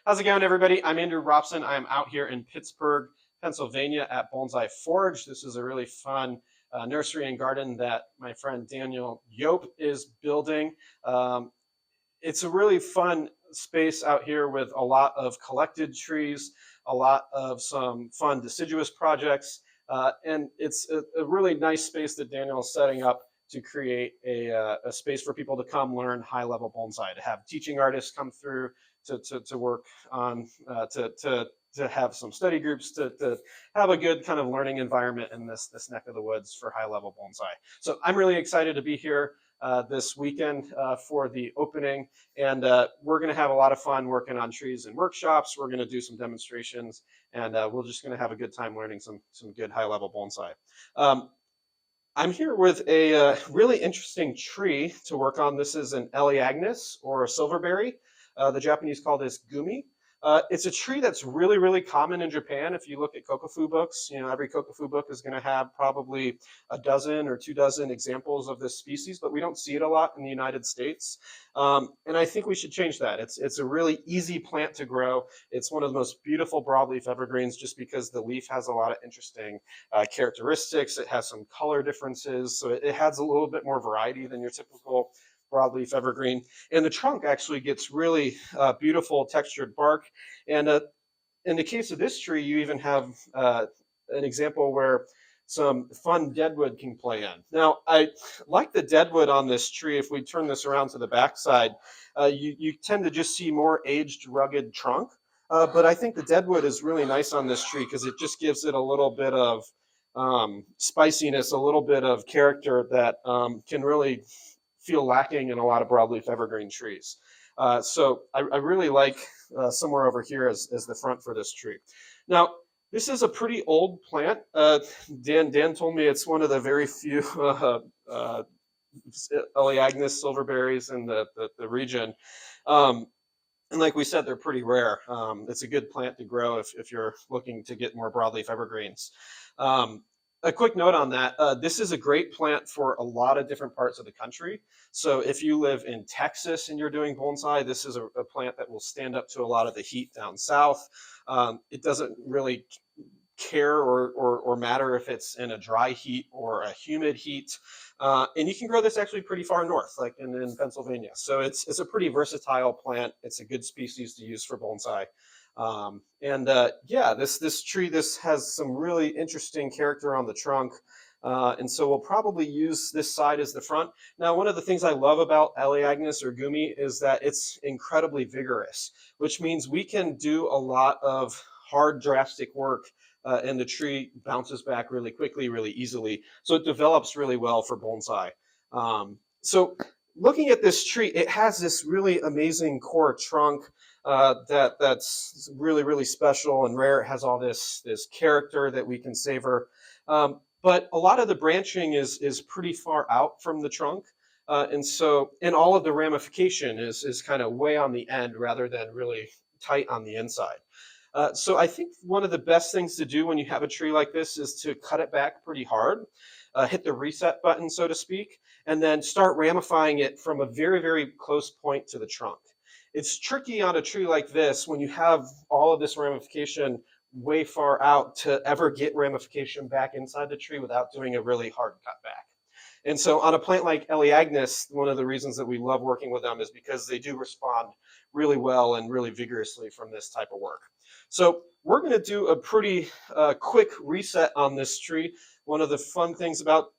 How's it going, everybody? I'm Andrew Robson. I'm out here in Pittsburgh, Pennsylvania at Bonsai Forge. This is a really fun nursery and garden that my friend Daniel Yobp is building. It's a really fun space out here with a lot of collected trees, a lot of some fun deciduous projects, and it's a really nice space that Daniel is setting up to create a space for people to come learn high-level bonsai, to have teaching artists come through to work on, to have some study groups, to have a good kind of learning environment in this neck of the woods for high-level bonsai. So I'm really excited to be here this weekend for the opening, and we're going to have a lot of fun working on trees and workshops. We're going to do some demonstrations, and we're just going to have a good time learning some good high-level bonsai. I'm here with a really interesting tree to work on. This is an Elaeagnus, or a Silverberry. The Japanese call this gumi. It's a tree that's really, really common in Japan. If you look at kokofu books, every kokofu book is going to have probably a dozen or 2 dozen examples of this species, but we don't see it a lot in the United States. And I think we should change that. It's a really easy plant to grow. It's one of the most beautiful broadleaf evergreens just because the leaf has a lot of interesting characteristics. It has some color differences, so it has a little bit more variety than your typical broadleaf evergreen. And the trunk actually gets really beautiful textured bark. And in the case of this tree, you even have an example where some fun deadwood can play in. Now, I like the deadwood on this tree. If we turn this around to the backside, you tend to just see more aged, rugged trunk. But I think the deadwood is really nice on this tree because it just gives it a little bit of spiciness, a little bit of character that can really feel lacking in a lot of broadleaf evergreen trees. So I really like somewhere over here as the front for this tree. Now, this is a pretty old plant. Dan told me it's one of the very few Elaeagnus silverberries in the region. And like we said, they're pretty rare. It's a good plant to grow if you're looking to get more broadleaf evergreens. A quick note on that, this is a great plant for a lot of different parts of the country. So if you live in Texas and you're doing bonsai, this is a plant that will stand up to a lot of the heat down south. It doesn't really care or matter if it's in a dry heat or a humid heat. And you can grow this actually pretty far north, like in Pennsylvania. So it's a pretty versatile plant. It's a good species to use for bonsai. Yeah, this tree, this has some really interesting character on the trunk. And so we'll probably use this side as the front. Now, one of the things I love about Elaeagnus or gumi is that it's incredibly vigorous, which means we can do a lot of hard, drastic work, and the tree bounces back really quickly, really easily. So it develops really well for bonsai. So looking at this tree, it has this really amazing core trunk that's really, really special and rare. It has all this character that we can savor. But a lot of the branching is pretty far out from the trunk. And all of the ramification is kind of way on the end rather than really tight on the inside. So I think one of the best things to do when you have a tree like this is to cut it back pretty hard, hit the reset button, so to speak, and then start ramifying it from a very, very close point to the trunk. It's tricky on a tree like this when you have all of this ramification way far out to ever get ramification back inside the tree without doing a really hard cut back. And so on a plant like Elaeagnus, one of the reasons that we love working with them is because they do respond really well and really vigorously from this type of work. So we're going to do a pretty quick reset on this tree. One of the fun things about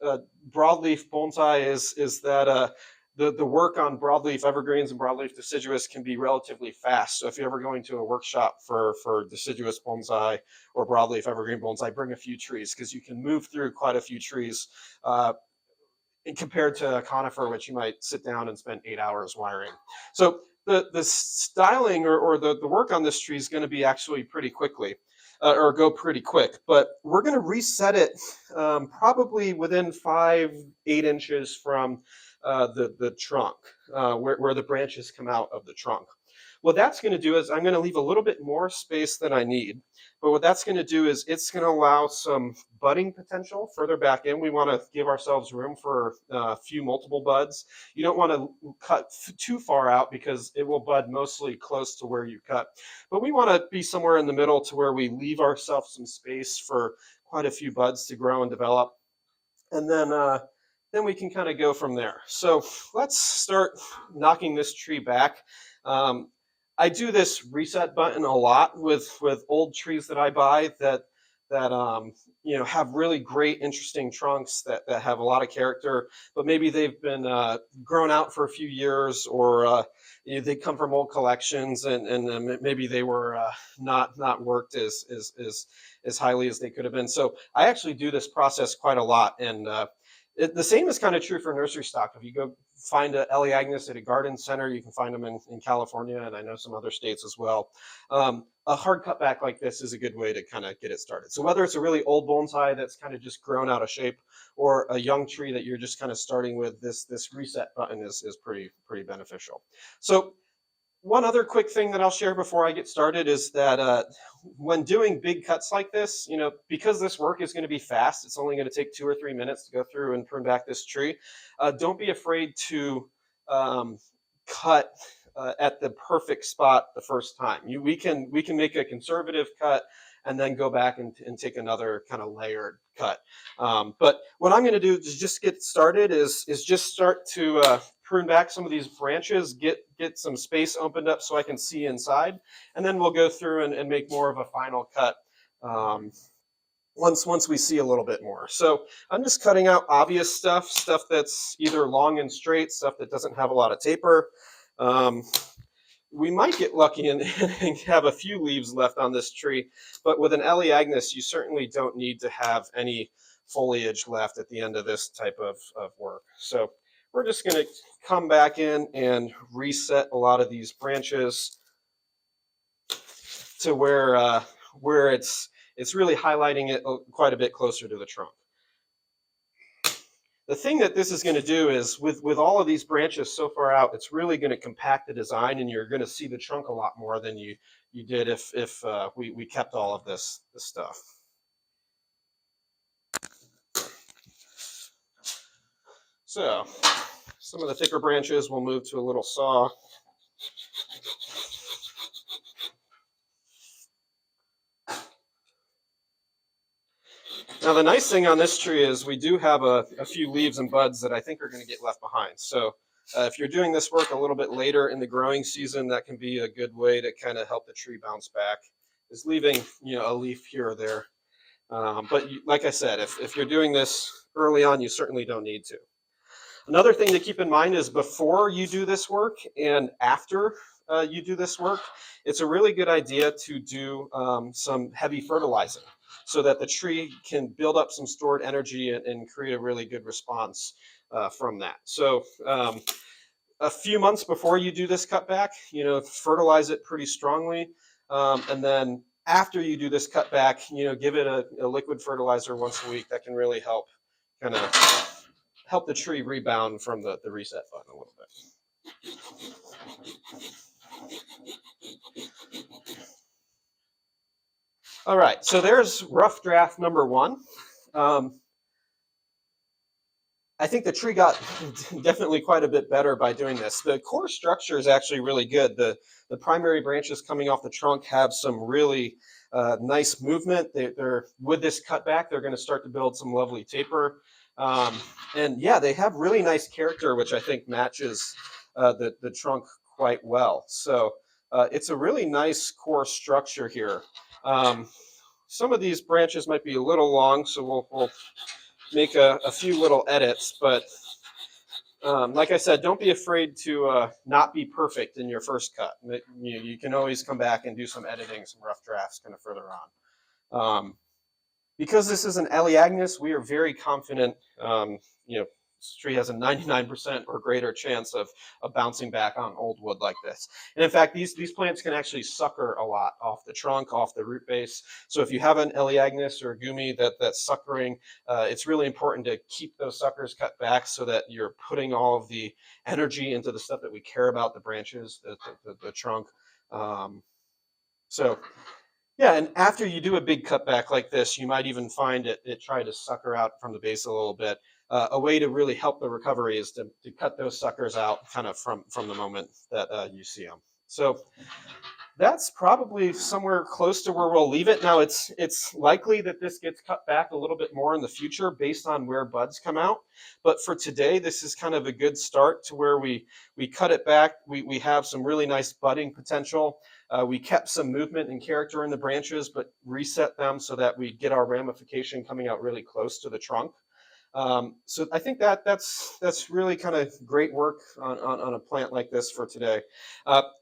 broadleaf bonsai is that the work on broadleaf evergreens and broadleaf deciduous can be relatively fast. So if you're ever going to a workshop for deciduous bonsai or broadleaf evergreen bonsai, bring a few trees because you can move through quite a few trees compared to a conifer, which you might sit down and spend 8 hours wiring. So the styling or the work on this tree is going to be actually pretty quickly. Or go pretty quick, but we're going to reset it probably within 5-8 inches from the trunk, where the branches come out of the trunk. what that's going to do is I'm going to leave a little bit more space than I need. But what that's going to do is it's going to allow some budding potential further back in. We want to give ourselves room for a few multiple buds. You don't want to cut too far out because it will bud mostly close to where you cut. But we want to be somewhere in the middle to where we leave ourselves some space for quite a few buds to grow and develop. And then we can kind of go from there. So let's start knocking this tree back. I do this reset button a lot with old trees that I buy that you know, have really great, interesting trunks that have a lot of character, but maybe they've been grown out for a few years, or you know, they come from old collections, and maybe they were not worked as highly as they could have been. So I actually do this process quite a lot, and the same is kind of true for nursery stock. If you go find an Elaeagnus at a garden center, you can find them in California, and I know some other states as well. A hard cutback like this is a good way to kind of get it started. So whether it's a really old bonsai that's kind of just grown out of shape, or a young tree that you're just kind of starting with, this reset button is pretty beneficial. So one other quick thing that I'll share before I get started is that when doing big cuts like this, you know, because this work is going to be fast, it's only going to take 2 or 3 minutes to go through and prune back this tree. Don't be afraid to cut at the perfect spot the first time. We can make a conservative cut and then go back and take another kind of layered cut. But what I'm going to do to just get started is just start to prune back some of these branches, get some space opened up so I can see inside, and then we'll go through and make more of a final cut once we see a little bit more. So I'm just cutting out obvious stuff that's either long and straight, stuff that doesn't have a lot of taper. We might get lucky and have a few leaves left on this tree, but with an Elaeagnus, you certainly don't need to have any foliage left at the end of this type of work. So we're just going to come back in and reset a lot of these branches to where it's really highlighting it quite a bit closer to the trunk. The thing that this is going to do is with all of these branches so far out, it's really going to compact the design, and you're going to see the trunk a lot more than you did if we kept all of this stuff. So some of the thicker branches will move to a little saw. Now the nice thing on this tree is we do have a few leaves and buds that I think are going to get left behind. So if you're doing this work a little bit later in the growing season, that can be a good way to kind of help the tree bounce back, is leaving, you know, a leaf here or there. But like I said, if you're doing this early on, you certainly don't need to. Another thing to keep in mind is before you do this work and after you do this work, it's a really good idea to do some heavy fertilizing, so that the tree can build up some stored energy and create a really good response from that. So a few months before you do this cutback, you know, fertilize it pretty strongly. And then after you do this cutback, you know, give it a liquid fertilizer once a week. That can really help kind of help the tree rebound from the reset button a little bit. All right, so there's rough draft number 1. I think the tree got definitely quite a bit better by doing this. The core structure is actually really good. The primary branches coming off the trunk have some really nice movement. They're with this cutback, they're going to start to build some lovely taper. And yeah, they have really nice character, which I think matches the trunk quite well. So it's a really nice core structure here. Some of these branches might be a little long, so we'll make a few little edits, but like I said, don't be afraid to not be perfect in your first cut. You can always come back and do some editing, some rough drafts kind of further on. Because this is an Elaeagnus, we are very confident, you know, this tree has a 99% or greater chance of bouncing back on old wood like this. And in fact, these plants can actually sucker a lot off the trunk, off the root base. So if you have an Elaeagnus or a gumi that's suckering, it's really important to keep those suckers cut back so that you're putting all of the energy into the stuff that we care about, the branches, the trunk, So yeah, and after you do a big cutback like this, you might even find it try to sucker out from the base a little bit. A way to really help the recovery is to cut those suckers out kind of from the moment that you see them. So that's probably somewhere close to where we'll leave it. Now it's likely that this gets cut back a little bit more in the future based on where buds come out. But for today, this is kind of a good start to where we cut it back. We have some really nice budding potential. We kept some movement and character in the branches, but reset them so that we get our ramification coming out really close to the trunk. So I think that's really kind of great work on a plant like this for today.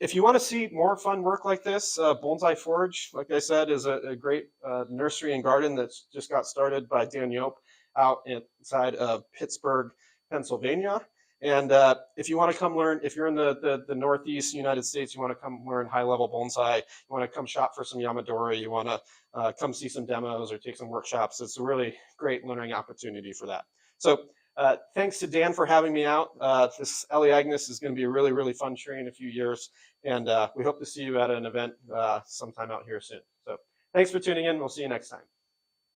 If you want to see more fun work like this, Bonsai Forge, like I said, is a great nursery and garden that's just got started by Daniel Yobp out inside of Pittsburgh, Pennsylvania. And if you want to come learn, if you're in the Northeast United States, you want to come learn high-level bonsai, you want to come shop for some Yamadori, you want to come see some demos or take some workshops, it's a really great learning opportunity for that. So thanks to Dan for having me out. This Elaeagnus is going to be a really, really fun tree in a few years, and we hope to see you at an event sometime out here soon. So thanks for tuning in. We'll see you next time.